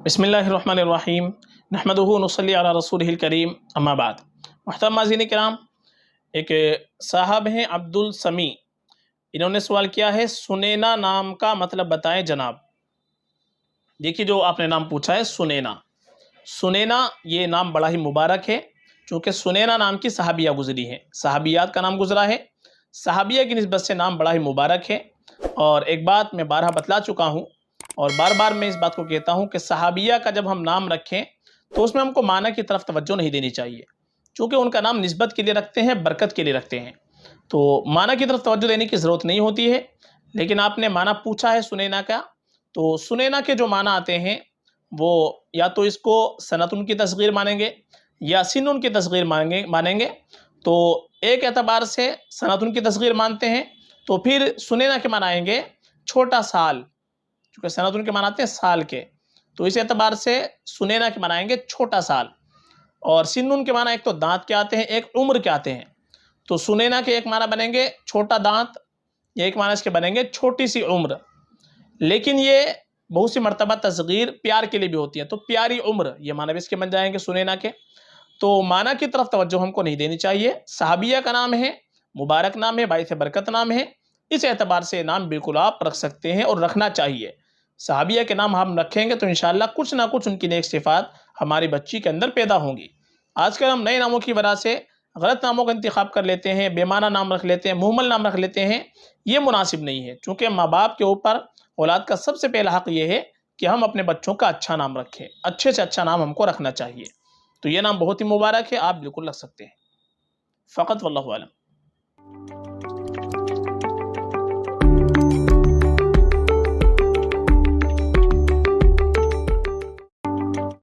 बिस्मिल्लाहिर्रहमानिर्रहीम नहमदुहु नसल्ली अला रसूलिहिल करीम अम्मा बाद। मुहतरम नाज़रीन किराम, एक साहब हैं अब्दुल समी, इन्होंने सवाल किया है सुनैना नाम का मतलब बताएं जनाब। देखिए, जो आपने नाम पूछा है सुनैना, सुनैना ये नाम बड़ा ही मुबारक है, चूँकि सुनैना नाम की सहाबिया गुजरी है, सहाबियात का नाम गुजरा है, सहाबिया की निस्बत से नाम बड़ा ही मुबारक है। और एक बात मैं बारहा बतला चुका हूँ और बार बार मैं इस बात को कहता हूँ कि सहाबिया का जब हम नाम रखें तो उसमें हमको माना की तरफ तवज्जो नहीं देनी चाहिए, चूँकि उनका नाम निस्बत के लिए रखते हैं, बरकत के लिए रखते हैं, तो माना की तरफ तवज्जो देने की ज़रूरत नहीं होती है। लेकिन आपने माना पूछा है सुनैना का, तो सुनैना के जो माना आते हैं वो या तो इसको सनतुन की तस्गीर मानेंगे या सिनुन की तस्गीर मानेंगे। तो एक एतबार से सनतुन की तस्गीर मानते हैं, तो फिर सुनैना के माना आएंगे छोटा साल, चूँकि सनतुन के माना आते हैं साल के, तो इस एतबार से सुनैना के माना आएंगे छोटा साल। और सिनुन के माना एक तो दांत के आते हैं, एक उम्र के आते हैं, तो सुनैना के एक माना बनेंगे छोटा दांत, एक माना इसके बनेंगे छोटी सी उम्र। लेकिन ये बहुत सी मर्तबा तस्गीर प्यार के लिए भी होती है, तो प्यारी उम्र ये माना भी इसके बन जाएंगे सुनैना के। तो माना की तरफ तवज्जो हमको नहीं देनी चाहिए। सहाबिया का नाम है, मुबारक नाम है, बाइस बरकत नाम है, इस एतबार से नाम बिल्कुल आप रख सकते हैं और रखना चाहिए। सहाबिया के नाम हम रखेंगे तो इंशाअल्लाह कुछ ना कुछ उनकी नेक सिफ़ात हमारी बच्ची के अंदर पैदा होंगी। आजकल हम नए नामों की वजह से गलत नामों का इंतखाब कर लेते हैं, बेमाना नाम रख लेते हैं, मुहम्मल नाम रख लेते हैं, ये मुनासिब नहीं है। चूँकि माँ बाप के ऊपर औलाद का सबसे पहला हक़ ये है कि हम अपने बच्चों का अच्छा नाम रखें, अच्छे से अच्छा नाम हमको रखना चाहिए। तो ये नाम बहुत ही मुबारक है, आप बिल्कुल रख सकते हैं। फ़क़त वल्लाहु आलम।